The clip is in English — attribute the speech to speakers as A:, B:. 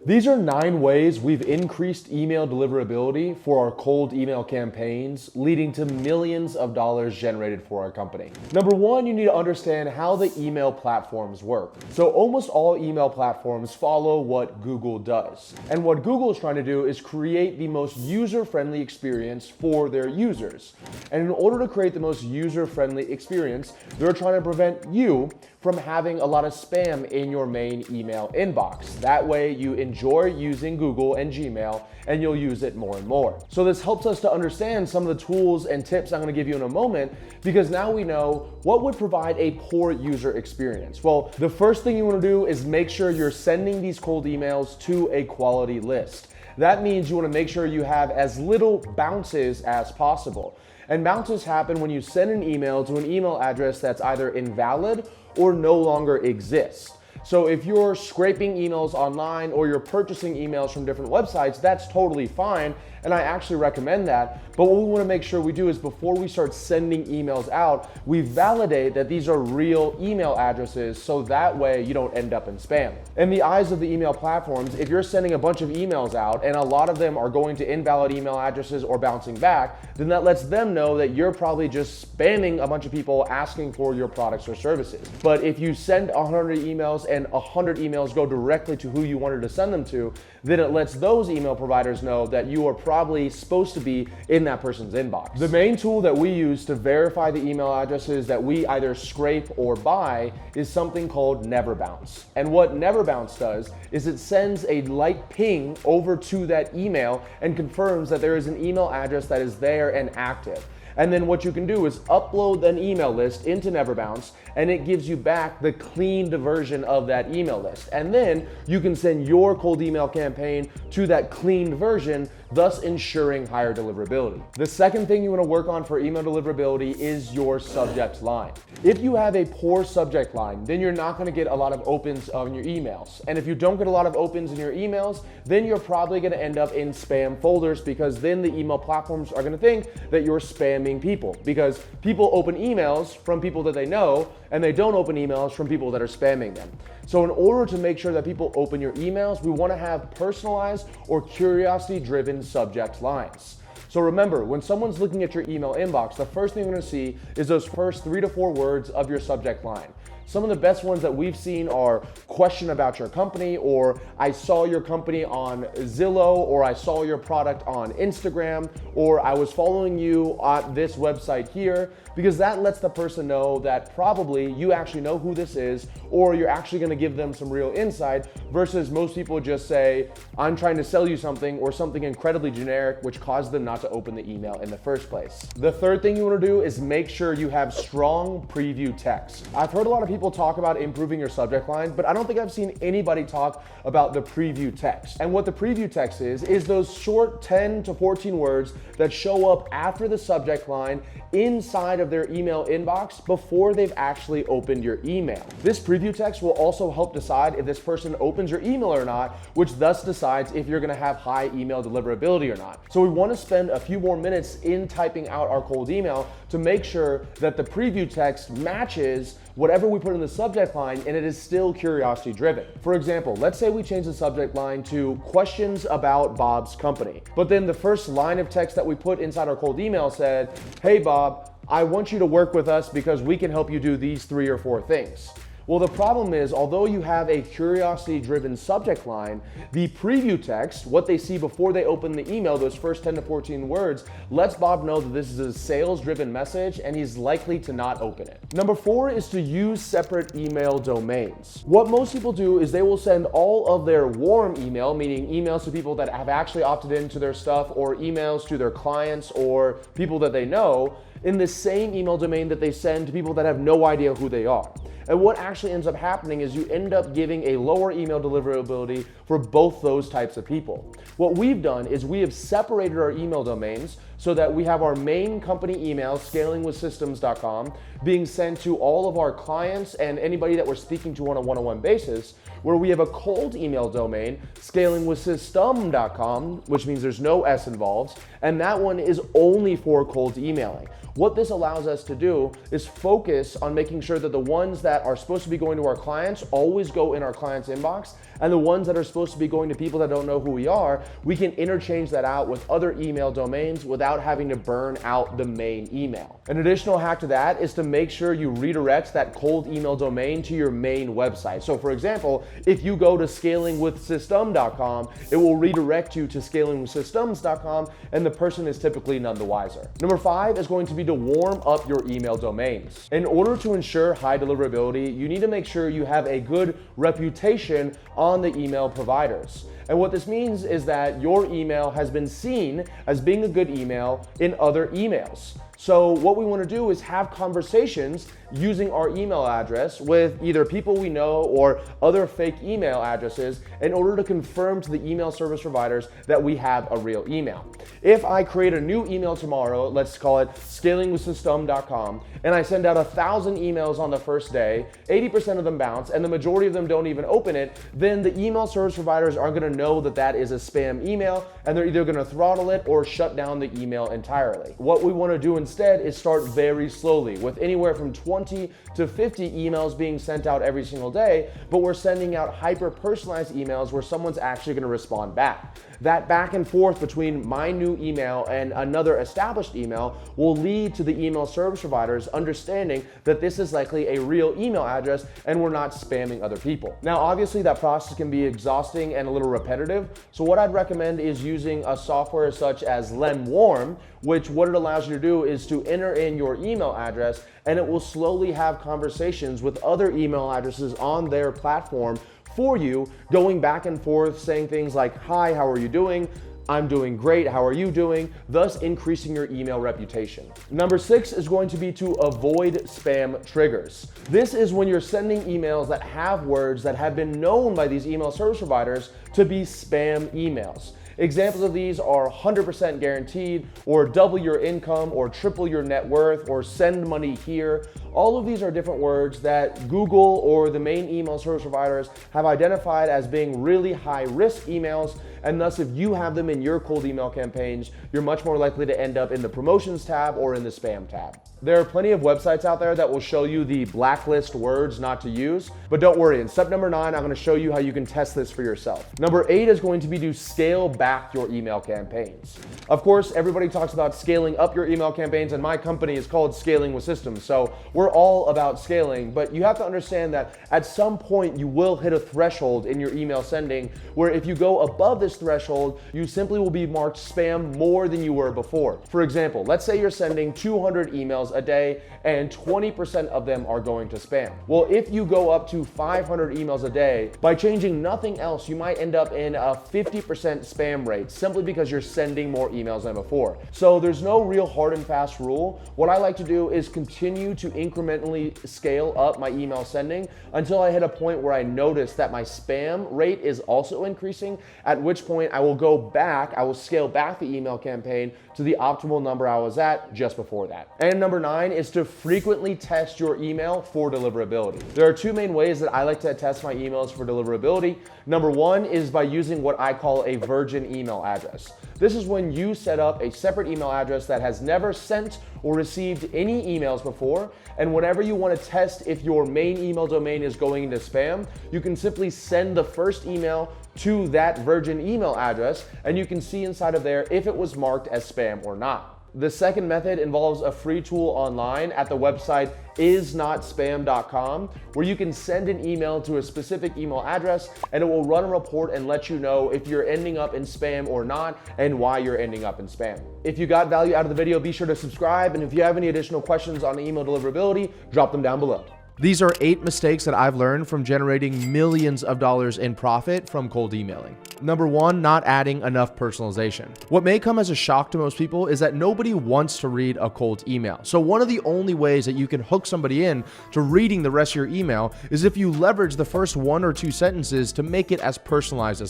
A: These are 9 ways we've increased email deliverability for our cold email campaigns, leading to millions of dollars generated for our company. Number 1, you need to understand how the email platforms work. So almost all email platforms follow what Google does. And what Google is trying to do is create the most user-friendly experience for their users. And in order to create the most user-friendly experience, they're trying to prevent you from having a lot of spam in your main email inbox. That way you enjoy using Google and Gmail and you'll use it more and more. So this helps us to understand some of the tools and tips I'm gonna give you in a moment, because now we know what would provide a poor user experience. Well, the first thing you wanna do is make sure you're sending these cold emails to a quality list. That means you wanna make sure you have as little bounces as possible. And bounces happen when you send an email to an email address that's either invalid or no longer exists. So if you're scraping emails online or you're purchasing emails from different websites, that's totally fine, and I actually recommend that. But what we want to make sure we do is before we start sending emails out, we validate that these are real email addresses, so that way you don't end up in spam. In the eyes of the email platforms, if you're sending a bunch of emails out and a lot of them are going to invalid email addresses or bouncing back, then that lets them know that you're probably just spamming a bunch of people asking for your products or services. But if you send 100 emails and 100 emails go directly to who you wanted to send them to, then it lets those email providers know that you are probably supposed to be in that person's inbox. The main tool that we use to verify the email addresses that we either scrape or buy is something called Never Bounce. And what Never Bounce does is it sends a light ping over to that email and confirms that there is an email address that is there and active. And then what you can do is upload an email list into Never Bounce, and it gives you back the cleaned version of that email list. And then you can send your cold email campaign to that cleaned version, thus ensuring higher deliverability. The second thing you want to work on for email deliverability is your subject line. If you have a poor subject line, then you're not going to get a lot of opens on your emails. And if you don't get a lot of opens in your emails, then you're probably going to end up in spam folders, because then the email platforms are going to think that you're spamming people, because people open emails from people that they know and they don't open emails from people that are spamming them. So in order to make sure that people open your emails, we want to have personalized or curiosity-driven subject lines. So remember, when someone's looking at your email inbox, the first thing they're going to see is those first 3 to 4 words of your subject line. Some of the best ones that we've seen are question about your company, or I saw your company on Zillow, or I saw your product on Instagram, or I was following you on this website here, because that lets the person know that probably you actually know who this is, or you're actually going to give them some real insight, versus most people just say, I'm trying to sell you something, or something incredibly generic, which causes them not to open the email in the first place. The third thing you want to do is make sure you have strong preview text. I've heard a lot of people talk about improving your subject line, but I don't think I've seen anybody talk about the preview text. And what the preview text is those short 10 to 14 words that show up after the subject line inside of their email inbox before they've actually opened your email. This preview text will also help decide if this person opens your email or not, which thus decides if you're gonna have high email deliverability or not. So we wanna spend a few more minutes in typing out our cold email to make sure that the preview text matches whatever we put in the subject line and it is still curiosity driven. For example, let's say we change the subject line to questions about Bob's company, but then the first line of text that we put inside our cold email said, hey Bob, I want you to work with us because we can help you do these 3 or 4 things. Well, the problem is, although you have a curiosity-driven subject line, the preview text, what they see before they open the email, those first 10 to 14 words, lets Bob know that this is a sales-driven message and he's likely to not open it. Number 4 is to use separate email domains. What most people do is they will send all of their warm email, meaning emails to people that have actually opted into their stuff, or emails to their clients or people that they know, in the same email domain that they send to people that have no idea who they are. And what actually ends up happening is you end up giving a lower email deliverability for both those types of people. What we've done is we have separated our email domains so that we have our main company email, scalingwithsystems.com, being sent to all of our clients and anybody that we're speaking to on a one-on-one basis, where we have a cold email domain, scalingwithsystem.com, which means there's no S involved, and that one is only for cold emailing. What this allows us to do is focus on making sure that the ones that are supposed to be going to our clients always go in our client's inbox, and the ones that are supposed to be going to people that don't know who we are, we can interchange that out with other email domains without having to burn out the main email. An additional hack to that is to make sure you redirect that cold email domain to your main website. So for example, if you go to scalingwithsystem.com, it will redirect you to scalingwithsystems.com, and the person is typically none the wiser. Number 5 is going to be to warm up your email domains. In order to ensure high deliverability, you need to make sure you have a good reputation on the email providers. And what this means is that your email has been seen as being a good email in other emails. So what we want to do is have conversations using our email address with either people we know or other fake email addresses in order to confirm to the email service providers that we have a real email. If I create a new email tomorrow, let's call it scalingwithsystem.com, and I send out 1,000 emails on the first day, 80% of them bounce, and the majority of them don't even open it, then the email service providers are going to know that that is a spam email, and they're either going to throttle it or shut down the email entirely. What we want to do instead is start very slowly with anywhere from 20 to 50 emails being sent out every single day, but we're sending out hyper-personalized emails where someone's actually going to respond back. That back and forth between my new email and another established email will lead to the email service providers understanding that this is likely a real email address and we're not spamming other people. Now, obviously that process can be exhausting and a little repetitive. So what I'd recommend is using a software such as LemWarm, which what it allows you to do is to enter in your email address and it will slowly have conversations with other email addresses on their platform for you, going back and forth, saying things like, "Hi, how are you doing? I'm doing great, how are you doing?" Thus increasing your email reputation. Number 6 is going to be to avoid spam triggers. This is when you're sending emails that have words that have been known by these email service providers to be spam emails. Examples of these are 100% guaranteed, or double your income, or triple your net worth, or send money here. All of these are different words that Google or the main email service providers have identified as being really high risk emails, and thus if you have them in your cold email campaigns, you're much more likely to end up in the promotions tab or in the spam tab. There are plenty of websites out there that will show you the blacklist words not to use, but don't worry, in step number 9, I'm going to show you how you can test this for yourself. Number 8 is going to be to scale back your email campaigns. Of course, everybody talks about scaling up your email campaigns, and my company is called Scaling with Systems, so we're all about scaling, but you have to understand that at some point you will hit a threshold in your email sending where if you go above this threshold, you simply will be marked spam more than you were before. For example, let's say you're sending 200 emails a day and 20% of them are going to spam. Well, if you go up to 500 emails a day, by changing nothing else, you might end up in a 50% spam rate simply because you're sending more emails than before. So there's no real hard and fast rule. What I like to do is continue to incrementally scale up my email sending until I hit a point where I notice that my spam rate is also increasing, at which point I will scale back the email campaign to the optimal number I was at just before that. And number 9 is to frequently test your email for deliverability. There are 2 main ways that I like to test my emails for deliverability. Number 1 is by using what I call a virgin email address. This is when you set up a separate email address that has never sent or received any emails before, and whenever you want to test if your main email domain is going into spam, you can simply send the first email to that virgin email address, and you can see inside of there if it was marked as spam or not. The second method involves a free tool online at the website isnotspam.com, where you can send an email to a specific email address and it will run a report and let you know if you're ending up in spam or not and why you're ending up in spam. If you got value out of the video, be sure to subscribe, and if you have any additional questions on email deliverability, drop them down below. These are 8 mistakes that I've learned from generating millions of dollars in profit from cold emailing. Number 1, not adding enough personalization. What may come as a shock to most people is that nobody wants to read a cold email. So one of the only ways that you can hook somebody in to reading the rest of your email is if you leverage the first 1 or 2 sentences to make it as personalized as